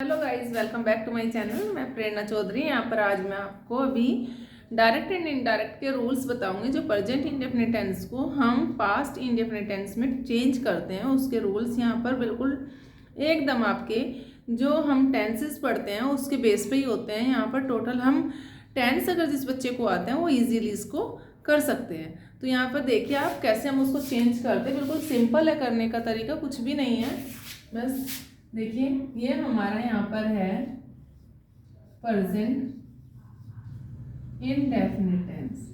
Hello guys, welcome back to my channel. मैं प्रेरणा चौधरी। यहाँ पर आज मैं आपको अभी डायरेक्ट एंड इनडायरेक्ट के रूल्स बताऊंगी। जो प्रेजेंट इंडेफिनिट टेंस को हम पास्ट इंडेफिनिट टेंस में चेंज करते हैं, उसके रूल्स यहाँ पर बिल्कुल एकदम आपके जो हम टेंसेस पढ़ते हैं उसके बेस पे ही होते हैं। यहाँ पर टोटल हम टेंस अगर जिस बच्चे को आते हैं वो ईजीली इसको कर सकते हैं। तो यहाँ पर देखिए आप कैसे हम उसको चेंज करते हैं। बिल्कुल सिंपल है, करने का तरीका कुछ भी नहीं है। बस देखिए, ये हमारा यहाँ पर है present indefinite tense.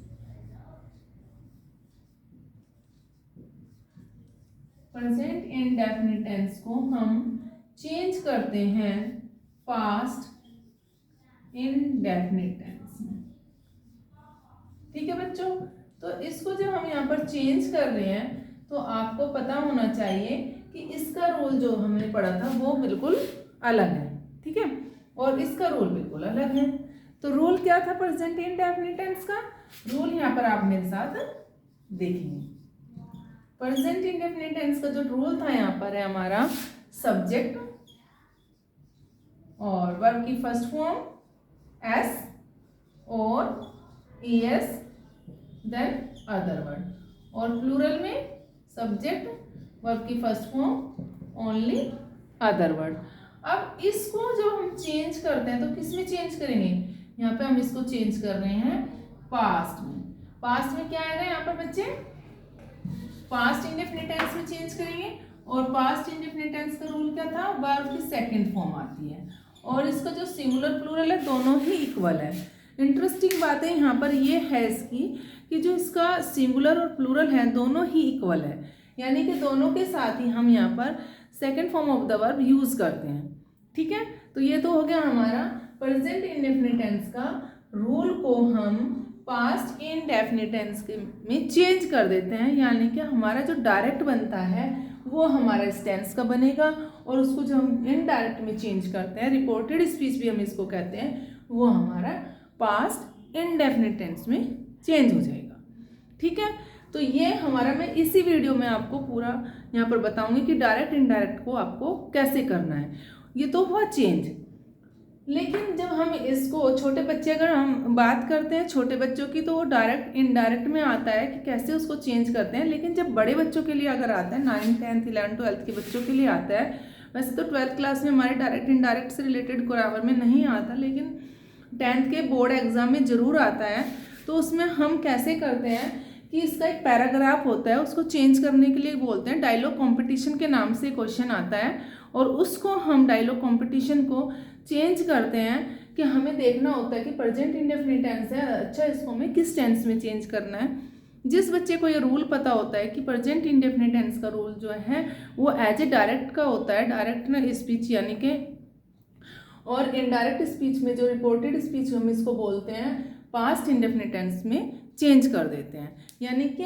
Present indefinite tense को हम चेंज करते हैं पास्ट इंडेफिनिट टेंस में। ठीक है बच्चों, तो इसको जब हम यहाँ पर चेंज कर रहे हैं तो आपको पता होना चाहिए कि इसका रूल जो हमने पढ़ा था वो बिल्कुल अलग है। ठीक है, और इसका रूल बिल्कुल अलग है। तो रूल क्या था प्रेजेंट इंडेफिनिट टेंस का? रूल यहाँ पर आप मेरे साथ देखेंगे। प्रेजेंट इंडेफिनिट टेंस का जो रूल था यहाँ पर है हमारा सब्जेक्ट और वर्ब की फर्स्ट फॉर्म एस और ईएस देन अदर वर्ड, और प्लूरल में सब्जेक्ट वर्ब की first form only other word. अब इसको जब हम चेंज करते हैं तो किस में चेंज करेंगे? यहाँ पे हम इसको चेंज कर रहे हैं पास्ट में। पास्ट में क्या आएगा यहाँ पर बच्चे? पास्ट इंडेफिनिट टेंस में चेंज करेंगे। और पास्ट इंडेफिनिट टेंस का रूल क्या था? वर्ब की सेकंड फॉर्म आती है और इसका जो सिंगुलर प्लूरल है दोनों ही इक्वल है। इंटरेस्टिंग बात है यहाँ पर ये है इसकी कि जो इसका सिंगुलर और प्लूरल है दोनों ही इक्वल है, यानी कि दोनों के साथ ही हम यहाँ पर second form of the verb use करते हैं। ठीक है, तो ये तो हो गया हमारा प्रेजेंट इंडेफिनिट टेंस का रूल को हम पास्ट इंडेफिनिट टेंस में चेंज कर देते हैं, यानी कि हमारा जो डायरेक्ट बनता है वो हमारा इस टेंस का बनेगा और उसको जो हम इनडायरेक्ट में चेंज करते हैं, रिपोर्टेड स्पीच भी हम इसको कहते हैं, वो हमारा पास्ट इंडेफिनिट टेंस में चेंज हो जाएगा। ठीक है, तो ये हमारा मैं इसी वीडियो में आपको पूरा यहाँ पर बताऊंगी कि डायरेक्ट इनडायरेक्ट को आपको कैसे करना है। ये तो हुआ चेंज, लेकिन जब हम इसको छोटे बच्चे अगर हम बात करते हैं छोटे बच्चों की, तो वो डायरेक्ट इनडायरेक्ट में आता है कि कैसे उसको चेंज करते हैं। लेकिन जब बड़े बच्चों के लिए अगर आता है, 9th 10th 11th 12th के बच्चों के लिए आता है, वैसे तो 12th क्लास में हमारे डायरेक्ट इनडायरेक्ट से रिलेटेड ग्रामर में नहीं आता, लेकिन 10th के बोर्ड एग्जाम में ज़रूर आता है। तो उसमें हम कैसे करते हैं कि इसका एक पैराग्राफ होता है, उसको चेंज करने के लिए बोलते हैं डायलॉग कंपटीशन के नाम से क्वेश्चन आता है, और उसको हम डायलॉग कंपटीशन को चेंज करते हैं कि हमें देखना होता है कि प्रेजेंट इंडेफिनिट टेंस है, अच्छा इसको हमें किस टेंस में चेंज करना है। जिस बच्चे को ये रूल पता होता है कि प्रेजेंट इंडेफिनिट टेंस का रूल जो है वो एज ए डायरेक्ट का होता है, डायरेक्ट स्पीच यानी कि, और इनडायरेक्ट स्पीच में जो रिपोर्टेड स्पीच हम इसको बोलते हैं पास्ट इंडेफिनिट टेंस में चेंज कर देते हैं, यानी कि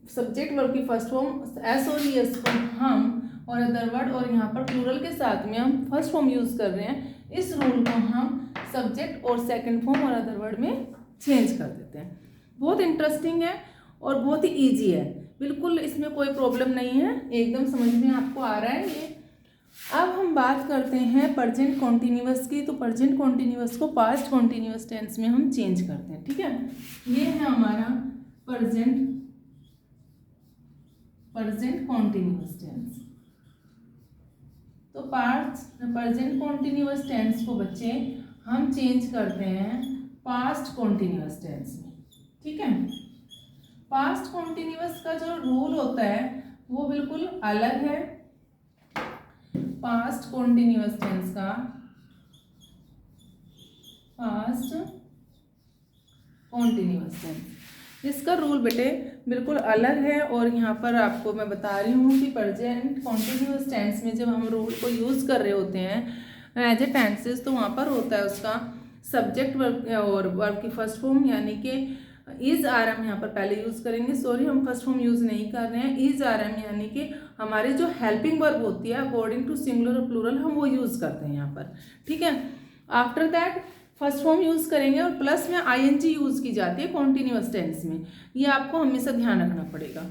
सब्जेक्ट वर्ब की फर्स्ट फॉर्म एस और ईएस को हम और अदर वर्ड, और यहाँ पर प्लूरल के साथ में हम फर्स्ट फॉर्म यूज कर रहे हैं, इस रूल को हम सब्जेक्ट और सेकंड फॉर्म और अदर वर्ड में चेंज कर देते हैं। बहुत इंटरेस्टिंग है और बहुत ही ईजी है, बिल्कुल इसमें कोई प्रॉब्लम नहीं है, एकदम समझ में आपको आ रहा है ये। अब हम बात करते हैं प्रेजेंट कॉन्टिन्यूअस की। तो प्रेजेंट कॉन्टिन्यूअस को पास्ट कॉन्टिन्यूअस टेंस में हम चेंज करते हैं। ठीक है, ये है हमारा प्रेजेंट कॉन्टिन्यूअस टेंस। तो प्रेजेंट कॉन्टिन्यूअस टेंस को बच्चे हम चेंज करते हैं पास्ट कॉन्टिन्यूअस टेंस में। ठीक है, पास्ट कॉन्टिन्यूअस का जो रूल होता है वो बिल्कुल अलग है। पास्ट कॉन्टिन्यूअस टेंस का पास्ट कॉन्टिन्यूअस टेंस, इसका रूल बेटे बिल्कुल अलग है। और यहाँ पर आपको मैं बता रही हूँ कि प्रेजेंट कॉन्टिन्यूअस टेंस में जब हम रूल को यूज़ कर रहे होते हैं एज ए टेंसेस, तो वहाँ पर होता है उसका सब्जेक्ट वर्ब और वर्ब की फर्स्ट फॉर्म, यानी कि इज आर हम यहाँ पर पहले यूज़ करेंगे। सॉरी, हम फर्स्ट फॉर्म यूज़ नहीं कर रहे हैं, इज आर एम, यानी कि हमारी जो हेल्पिंग वर्ब होती है अकॉर्डिंग टू सिंगुलर और प्लूरल हम वो यूज़ करते हैं यहाँ पर। ठीक है, after that first form use करेंगे और प्लस में आईएनजी यूज़ की जाती है कॉन्टिन्यूअस टेंस में, ये आपको हमेशा ध्यान रखना पड़ेगा।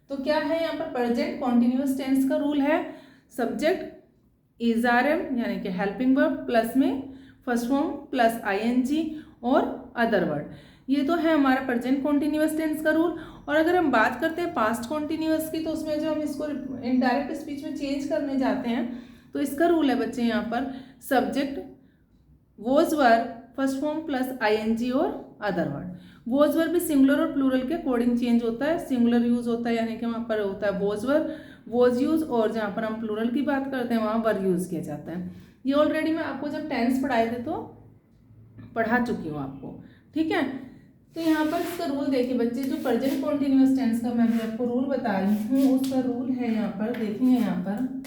तो क्या है यहाँ पर प्रेजेंट कॉन्टिन्यूअस टेंस का रूल है सब्जेक्ट इज आर एम यानी कि हेल्पिंग वर्ब प्लस में फर्स्ट फॉर्म प्लस आईएनजी और अदर वर्ड। ये तो है हमारा प्रेजेंट कॉन्टिन्यूअस टेंस का रूल। और अगर हम बात करते हैं पास्ट कॉन्टिन्यूअस की, तो उसमें जो हम इसको इनडायरेक्ट स्पीच में चेंज करने जाते हैं तो इसका रूल है बच्चे यहाँ पर subject was verb first form plus ING और अदर वर्ड। वॉज वर्ब भी सिंगुलर और प्लूरल के अकॉर्डिंग चेंज होता है। सिंगुलर यूज होता है यानी कि वहाँ पर होता है वॉज वर्ब वॉज यूज, और जहाँ पर हम प्लूरल की बात करते हैं वहाँ वर यूज किया जाता है। ये ऑलरेडी मैं आपको जब टेंस पढ़ाए थे तो पढ़ा चुकी हूँ आपको, ठीक है। तो यहाँ पर इसका रूल देखिए बच्चे, जो प्रेजेंट कॉन्टिन्यूअस टेंस का मैं भी आपको रूल बता रही हूँ, उसका रूल है यहाँ पर देखिए, यहाँ पर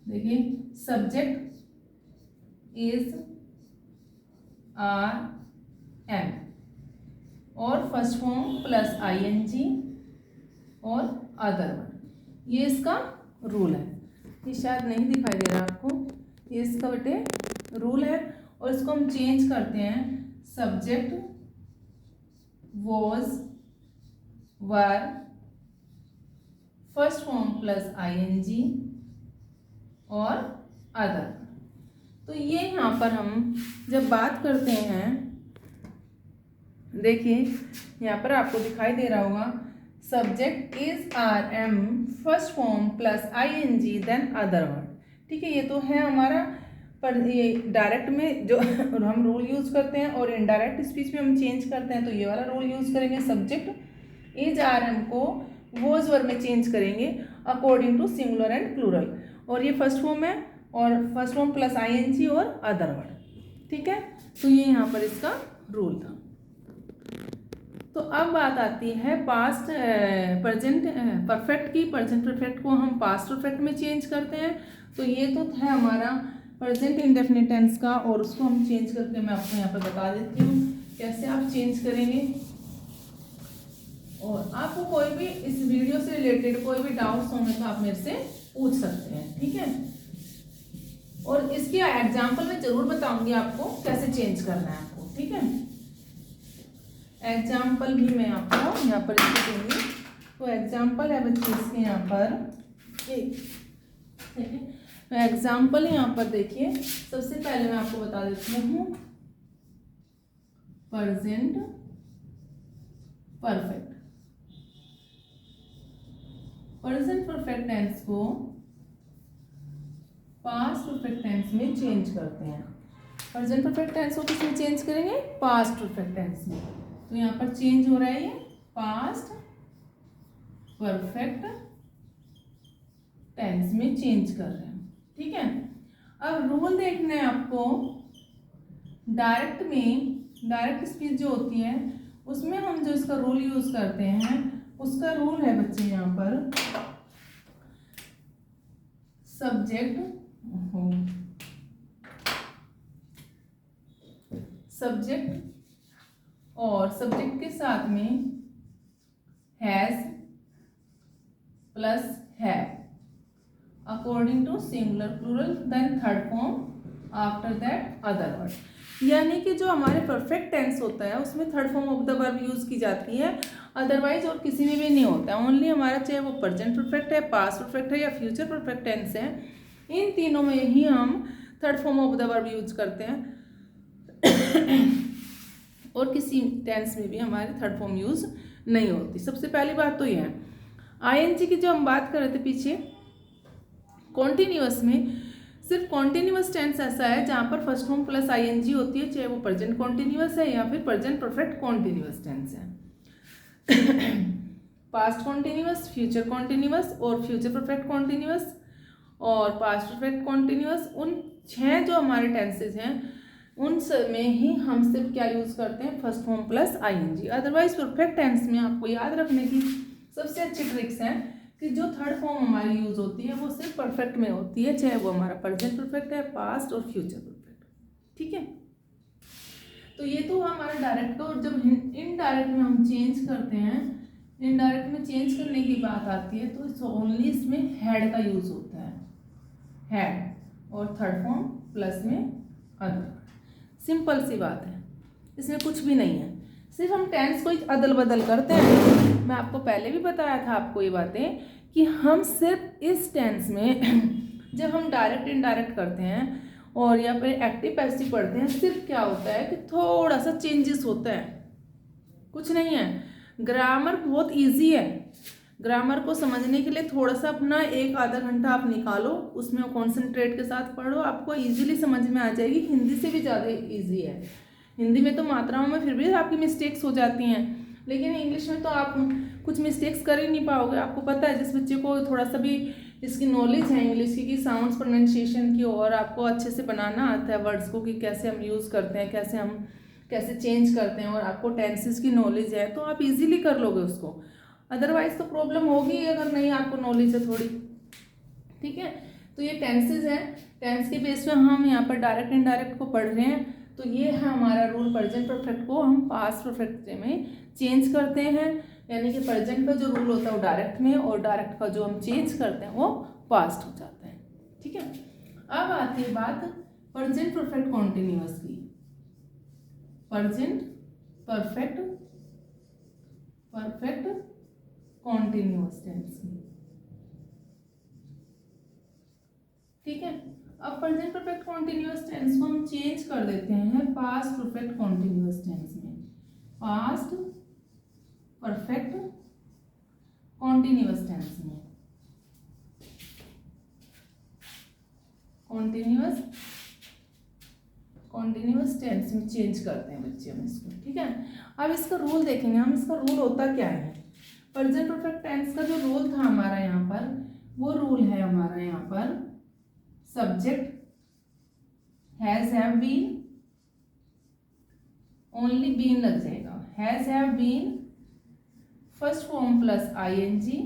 देखिए सब्जेक्ट इज आर एम और फर्स्ट फॉर्म प्लस आईएनजी और अदर वर्ड। ये इसका रूल है। ये शायद नहीं दिखाई दे रहा आपको, ये इसका बेटे रूल है। और इसको हम चेंज करते हैं subject was verb first form plus ING और अदर। तो ये यहाँ पर हम जब बात करते हैं, देखिए यहाँ पर आपको दिखाई दे रहा होगा subject is are am first form plus ING then other word, ठीक है। ये तो है हमारा, पर ये डायरेक्ट में जो हम रूल यूज करते हैं और इनडायरेक्ट स्पीच में हम चेंज करते हैं तो ये वाला रूल यूज करेंगे। सब्जेक्ट इज आर एम को वॉज वर्ब में चेंज करेंगे according to singular and plural, और ये फर्स्ट फॉर्म है और फर्स्ट फॉर्म प्लस आईएनजी और अदर वर्ड, ठीक है। तो ये यहाँ पर इसका रूल था। तो अब बात आती है पास्ट प्रेजेंट परफेक्ट की। प्रेजेंट परफेक्ट को हम पास्ट परफेक्ट में चेंज करते हैं। तो ये तो है हमारा प्रेजेंट इंडेफिनिट टेंस का, और उसको हम चेंज करके मैं आपको यहाँ पर बता देती हूँ कैसे आप चेंज करेंगे। और आपको कोई भी इस वीडियो से रिलेटेड कोई भी डाउट्स होंगे तो आप मेरे से पूछ सकते हैं, ठीक है। और इसकी एग्जाम्पल मैं जरूर बताऊंगी आपको कैसे चेंज करना है आपको, ठीक है। एग्जाम्पल भी मैं आपको यहाँ पर इसको दूंगी। तो एग्जाम्पल है बच्चे इसके यहाँ पर एक एग्जाम्पल यहाँ पर देखिए। सबसे पहले मैं आपको बता देती हूँ present perfect. Present perfect tense को पास्ट परफेक्ट टेंस में चेंज करते हैं। प्रेजेंट परफेक्ट टेंस को किसमें चेंज करेंगे? पास्ट परफेक्ट टेंस में। तो यहाँ पर चेंज हो रहा है ये पास्ट परफेक्ट टेंस में चेंज कर रहे हैं, ठीक है। अब रूल देखना है आपको। डायरेक्ट में, डायरेक्ट स्पीच जो होती है उसमें हम जो इसका रूल यूज करते हैं उसका रूल है बच्चे यहाँ पर सब्जेक्ट और सब्जेक्ट के साथ में has plus have according to singular plural then third form after that other word. यानी कि जो हमारे परफेक्ट टेंस होता है उसमें third form of the verb use की जाती है, अदरवाइज और किसी में भी नहीं होता है। ओनली हमारा चाहे वो प्रेजेंट परफेक्ट है, पास्ट परफेक्ट है या फ्यूचर परफेक्ट टेंस है, इन तीनों में ही हम third form of the verb use करते हैं और किसी टेंस में भी हमारी थर्ड फॉर्म यूज नहीं होती। सबसे पहली बात तो ये है। आईएनजी की जो हम बात कर रहे थे पीछे, कॉन्टिन्यूअस में सिर्फ कॉन्टिन्यूअस टेंस ऐसा है जहाँ पर फर्स्ट फॉर्म प्लस आईएनजी होती है, चाहे वो प्रेजेंट कॉन्टिन्यूअस है या फिर प्रेजेंट परफेक्ट कॉन्टिन्यूअस टेंस है। पास्ट कॉन्टिन्यूअस, फ्यूचर कॉन्टिन्यूअस और फ्यूचर परफेक्ट कॉन्टिन्यूअस और पास्ट परफेक्ट कॉन्टिन्यूअस, उन 6 जो हमारे टेंसेज हैं उन सब में ही हम सिर्फ क्या यूज करते हैं? First form plus ING. Otherwise perfect tense में आपको याद रखने की सबसे अच्छी ट्रिक्स है कि जो थर्ड फॉर्म हमारी यूज होती है वो सिर्फ परफेक्ट में होती है, चाहे वो हमारा प्रेजेंट परफेक्ट है, पास्ट और फ्यूचर परफेक्ट, ठीक है। तो ये तो हमारा डायरेक्ट का। और जब इनडायरेक्ट में हम चेंज करते हैं, इनडायरेक्ट में चेंज करने की बात आती है तो ओनली इसमें हैड का यूज होता है, हैड और थर्ड फॉर्म प्लस में अदर। सिंपल सी बात है, इसमें कुछ भी नहीं है, सिर्फ हम टेंस को अदल बदल करते हैं। मैं आपको पहले भी बताया था आपको ये बातें कि हम सिर्फ इस टेंस में जब हम डायरेक्ट इनडायरेक्ट करते हैं और या फिर एक्टिव पैसिव पढ़ते हैं, सिर्फ क्या होता है कि थोड़ा सा चेंजेस होता है, कुछ नहीं है। ग्रामर बहुत इजी है, ग्रामर को समझने के लिए थोड़ा सा अपना 1-आधा घंटा आप निकालो, उसमें कॉन्सेंट्रेट के साथ पढ़ो, आपको इजीली समझ में आ जाएगी। हिंदी से भी ज़्यादा इजी है। हिंदी में तो मात्राओं में फिर भी आपकी मिस्टेक्स हो जाती हैं, लेकिन इंग्लिश में तो आप कुछ मिस्टेक्स कर ही नहीं पाओगे। आपको पता है, जिस बच्चे को थोड़ा सा भी इसकी नॉलेज है इंग्लिश की साउंड्स प्रोनाउंसिएशन की, और आपको अच्छे से बनाना आता है वर्ड्स को कि कैसे हम यूज़ करते हैं, कैसे चेंज करते हैं, और आपको टेंसेस की नॉलेज है, तो आप इजीली कर लोगे उसको। अदरवाइज तो प्रॉब्लम होगी अगर नहीं आपको नॉलेज है थोड़ी। ठीक है, तो ये टेंसेज हैं, टेंस के बेस पे हम यहाँ पर डायरेक्ट इनडायरेक्ट को पढ़ रहे हैं। तो ये है हमारा रूल, प्रेजेंट परफेक्ट को हम पास्ट परफेक्ट में चेंज करते हैं, यानी कि प्रेजेंट का जो रूल होता है वो डायरेक्ट में, और डायरेक्ट का जो हम चेंज करते हैं वो पास्ट हो जाता है। ठीक है, अब आती है बात प्रेजेंट परफेक्ट कॉन्टिन्यूअस की। प्रेजेंट परफेक्ट कॉन्टिन्यूअस टेंस की। ठीक है, अब प्रेजेंट परफेक्ट कॉन्टिन्यूअस टेंस को हम चेंज कर देते हैं पास्ट परफेक्ट कॉन्टिन्यूअस टेंस में। पास्ट परफेक्ट कॉन्टिन्यूअस टेंस में, कॉन्टिन्यूअस टेंस में चेंज करते हैं बच्चे हम इसको। ठीक है, अब इसका रूल देखेंगे हम, इसका रूल होता क्या है। प्रेजेंट परफेक्ट टेंस का जो रूल था हमारा यहाँ पर, वो रूल है हमारा यहाँ पर subject has have been, only been लग जाएगा, has have been first form plus ING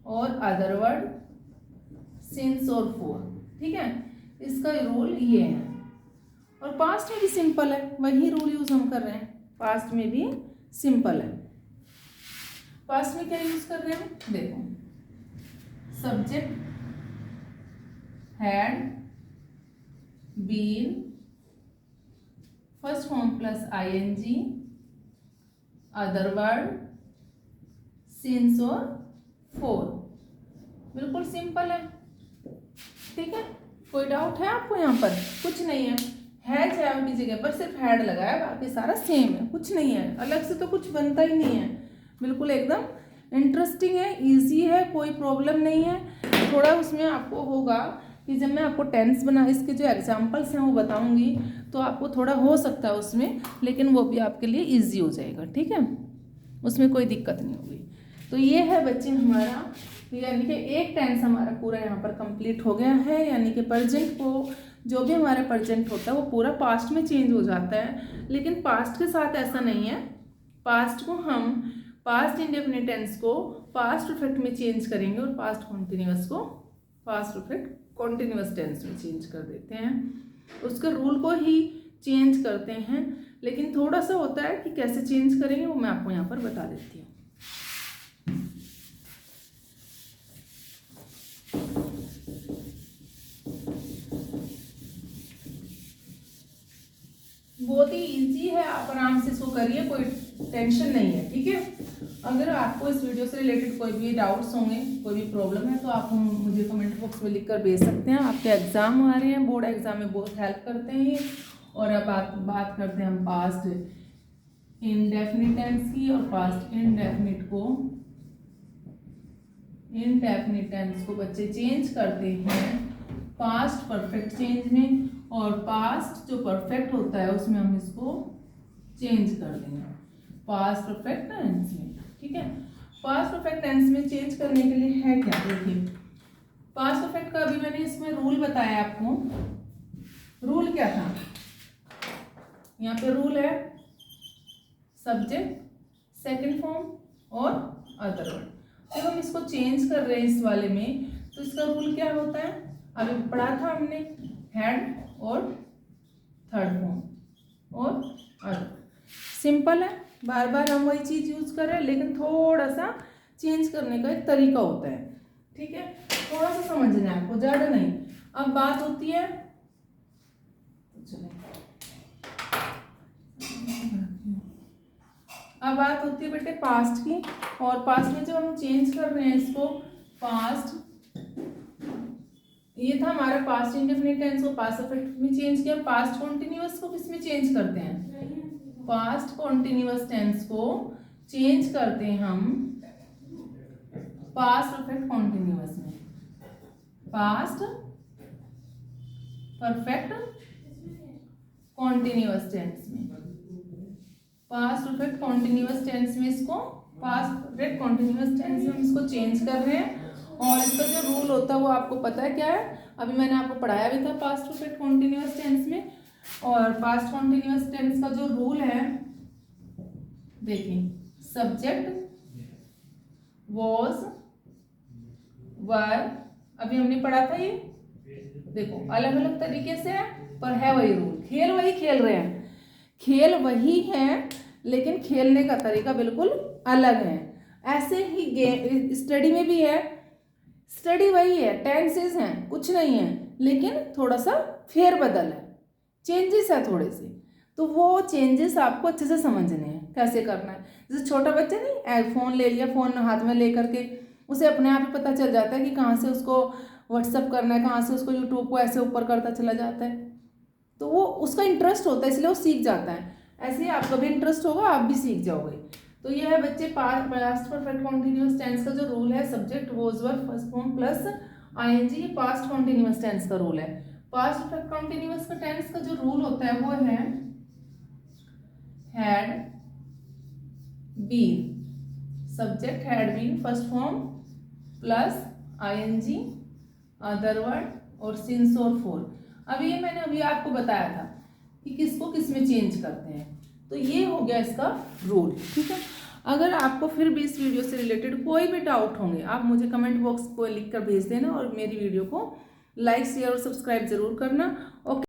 और अदर वर्ड सिंस और फॉर। ठीक है, इसका रूल ये है। और पास्ट में भी सिंपल है, वही रूल यूज हम कर रहे हैं, पास्ट में भी सिंपल है। पास्ट में क्या यूज कर रहे हैं, देखो subject had been first form plus ING other word since और फॉर, बिल्कुल सिंपल है। ठीक है, कोई डाउट है आपको यहाँ पर? कुछ नहीं है, हैज हैव की जगह पर सिर्फ हैड लगाया, बाकी सारा सेम है, कुछ नहीं है, अलग से तो कुछ बनता ही नहीं है, बिल्कुल एकदम इंटरेस्टिंग है, इजी है, कोई प्रॉब्लम नहीं है। थोड़ा उसमें आपको होगा कि जब मैं आपको टेंस बना इसके जो एग्जांपल्स हैं वो बताऊंगी, तो आपको थोड़ा हो सकता है उसमें, लेकिन वो भी आपके लिए इजी हो जाएगा। ठीक है, उसमें कोई दिक्कत नहीं होगी। तो ये है बच्चे हमारा, यानी कि एक टेंस हमारा पूरा यहाँ पर कंप्लीट हो गया है, यानी कि प्रेजेंट को जो भी हमारा प्रेजेंट होता है वो पूरा पास्ट में चेंज हो जाता है। लेकिन पास्ट के साथ ऐसा नहीं है, पास्ट को हम पास्ट इंडेफिनिट टेंस को पास्ट परफेक्ट में चेंज करेंगे और पास्ट कॉन्टिन्यूअस को पास्ट परफेक्ट कॉन्टिन्यूअस टेंस में चेंज कर देते हैं, उसके रूल को ही चेंज करते हैं। लेकिन थोड़ा सा होता है कि कैसे चेंज करेंगे वो मैं आपको यहाँ पर बता देती हूँ। बहुत ही इजी है, आप आराम से इसको करिए, कोई टेंशन नहीं है। ठीक है, अगर आपको इस वीडियो से रिलेटेड कोई भी डाउट्स होंगे, कोई भी प्रॉब्लम है, तो आप मुझे कमेंट बॉक्स में लिख कर भेज सकते हैं। आपके एग्जाम आ रहे हैं, बोर्ड एग्जाम में बहुत हेल्प करते हैं ये। और अब बात करते हैं हम पास्ट इंडेफिनिट टेंस की, और पास्ट इंडेफिनिट टेंस को बच्चे चेंज करते हैं पास्ट परफेक्ट चेंज में, और पास्ट जो परफेक्ट होता है उसमें हम इसको चेंज कर देंगे पास्ट परफेक्ट टेंस में। ठीक है, पास्ट परफेक्ट टेंस में चेंज करने के लिए है क्या, देखिए पास्ट परफेक्ट का अभी मैंने इसमें रूल बताया आपको। रूल क्या था, यहाँ पे रूल है सब्जेक्ट सेकंड फॉर्म और अदर वर्ड। जब हम इसको चेंज कर रहे हैं इस वाले में, तो इसका रूल क्या होता है, अभी पढ़ा था हमने, हैड और थर्ड फॉर्म और अदर। सिंपल है, बार बार हम वही चीज़ यूज कर रहे हैं, लेकिन थोड़ा सा चेंज करने का एक तरीका होता है। ठीक है, थोड़ा सा समझना है आपको, ज़्यादा नहीं। अब बात होती है, अब बात होती है बेटे पास्ट की। और पास्ट में जब हम चेंज कर रहे हैं इसको पास्ट ये था हमारा पास्ट इंडेफिनिट टेंस को पास्ट परफेक्ट में चेंज किया। पास्ट कॉन्टिन्यूअस को किस में चेंज करते हैं? पास्ट कॉन्टिन्यूअस टेंस को चेंज करते हैं हम पास्ट परफेक्ट कॉन्टिन्यूअस में। पास्ट परफेक्ट कॉन्टिन्यूअस टेंस में, पास्ट परफेक्ट कॉन्टिन्यूअस टेंस में इसको पास्ट परफेक्ट कॉन्टिन्यूअस टेंस में हम इसको चेंज कर रहे हैं। और इसका जो रूल होता है वो आपको पता है क्या है? अभी मैंने आपको पढ़ाया भी था पास्ट परफेक्ट कॉन्टिन्यूअस टेंस में। और पास्ट कॉन्टिन्यूअस टेंस का जो रूल है देखिए, सब्जेक्ट, वॉज, वर, अभी हमने पढ़ा था ये। देखो अलग अलग तरीके से है पर है वही रूल। खेल वही खेल रहे हैं, खेल वही है लेकिन खेलने का तरीका बिल्कुल अलग है। ऐसे ही गेम स्टडी में भी है, स्टडी वही है, टेंसेस हैं, कुछ नहीं है, लेकिन थोड़ा सा फेरबदल है, चेंजेस है थोड़े से। तो वो चेंजेस आपको अच्छे से समझने हैं कैसे करना है। जैसे छोटा बच्चा नहीं फ़ोन ले लिया, फ़ोन हाथ में ले करके उसे अपने आप ही पता चल जाता है कि कहाँ से उसको व्हाट्सअप करना है, कहाँ से उसको यूट्यूब को ऐसे ऊपर करता चला जाता है। तो वो उसका इंटरेस्ट होता है इसलिए वो सीख जाता है। ऐसे ही आपका भी इंटरेस्ट होगा, आप भी सीख जाओगे। तो यह है बच्चे पास्ट परफेक्ट कॉन्टिन्यूअस टेंस का जो रूल है, subject, was, verb, first form plus ING, ये पास्ट कॉन्टिन्यूअस टेंस का रूल है। पास्ट परफेक्ट कॉन्टिन्यूअस का टेंस का जो रूल होता है वो है had been, subject had been, first form plus ING, other word और सिंस और फॉर। अभी ये मैंने अभी आपको बताया था कि किसको किस में चेंज करते हैं। तो ये हो गया इसका रूल, ठीक है। अगर आपको फिर भी इस वीडियो से रिलेटेड कोई भी डाउट होंगे, आप मुझे कमेंट बॉक्स को लिख कर भेज देना और मेरी वीडियो को लाइक, शेयर और सब्सक्राइब जरूर करना। ओके।